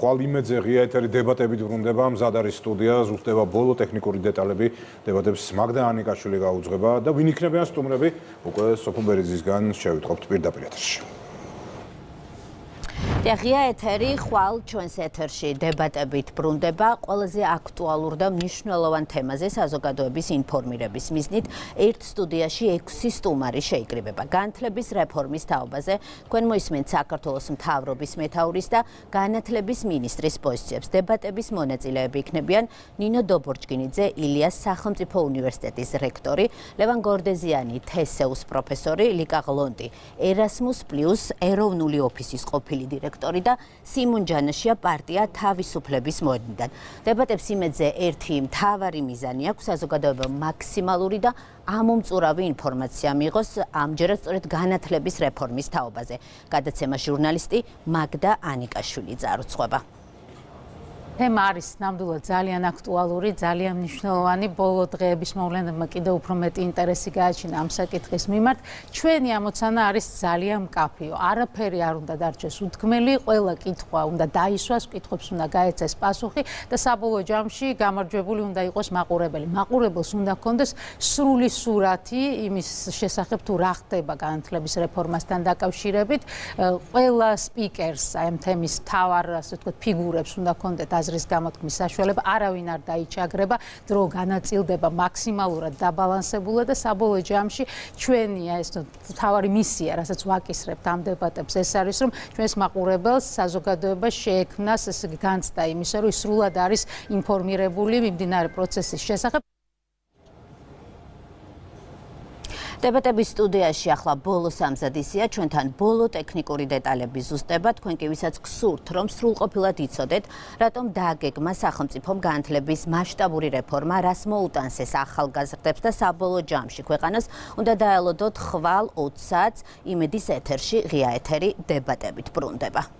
ხვალ იმედზე ღია ეთერი დებატებით ბრუნდება, მზად არის სტუდია, ზუსტდება ბოლო ტექნიკური დეტალები, დებატებს მაგდა ანიკაშვილი გაუძღვება და ვინ იქნებიან სტუმრები, უკვე სოფო ბერიძისგან შევიტყობთ პირდაპირ ეთერში. ღია ეთერი ხვალ ჩვენს ეთერში დებატებით ბრუნდება ყველაზე აქტუალურ და მნიშვნელოვან თემაზე საზოგადოების ინფორმირების მიზნით ერთ სტუდიაში 6 სტუმარი შეიკრიბება. განათლების რეფორმის თაობაზე თქვენ მოისმენთ საქართველოს მთავრობის მეთაურის და განათლების მინისტრის პოზიციებს. დებატების მონაწილეები იქნებიან ნინო დობორჯგინიძე, ილიას სახელმწიფო უნივერსიტეტის რექტორი, ლევან გორდეზიანი, თესეუს პროფესორი, ლიკა ღლონტი, ერასმუს პლუს ეროვნული ოფისის ყოფილი დირექტორი და სიმონ ჯანაშია პარტია თავისუფლების მოედნიდან. დებატებს იმედზე ერთი მთავარი მიზანი აქვს საზოგადოებამ მაქსიმალური და ამომწურავი ინფორმაცია მიიღოს ამჯერად სწორედ განათლების რეფორმის თაობაზე. გადაცემას ჟურნალისტი მაგდა ანიკაშვილი წარუძღვება. თემა არის ნამდვილად ძალიან აქტუალური, ძალიან მნიშვნელოვანი. ბოლო დღეების მოვლენებმა კიდევ უფრო მეტი ინტერესი გააჩინა ამ საკითხის მიმართ. ჩვენი ამოცანა არის ძალიან მკაფიო. არაფერი არ უნდა დარჩეს უთქმელი, ყველა კითხვა უნდა დაისვას, კითხვებს უნდა გაეცეს პასუხი და საბოლოო ჯამში გამარჯვებული უნდა იყოს მაყურებელი. მაყურებელს უნდა ჰქონდეს სრული სურათი იმის შესახებ თუ რა ხდება განათლების რეფორმასთან დაკავშირებით. ყველა სპიკერს აი ამ თემის მთავარ, ასე ვთქვათ, ფიგურებს უნდა ჰქონდეთ აზრის გამოთქმის საშუალება, არავინ არ დაიჩაგრება, დრო განაწილდება მაქსიმალურად დაბალანსებულად და საბოლოო ჯამში ჩვენი ეს მთავარი მისია, რასაც ვაკისრებთ ამ დებატებს, ეს არის, რომ ჩვენს მაყურებელს საზოგადოებას შეექმნას ესე იგი განცდა იმისა, რომ ის სრულად არის ინფორმირებული მიმდინარე პროცესის შესახებ. დებატების სტუდიაში ახლა ბოლო სამზადისია, ჩვენთან ბოლო ტექნიკური დეტალები ზუსტდება, თქვენ კი ვისაც გსურთ, რომ სრულყოფილად იცოდეთ, რატომ დააგეგმა სახელმწიფომ განათლების მასშტაბური რეფორმა, რას მოუტანს ეს ახალგაზრდებს და საბოლოო ჯამში ქვეყანას უნდა დაელოდოთ ხვალ 20 საათს იმედის ეთერში ღია ეთერი დებატებით ბრუნდება.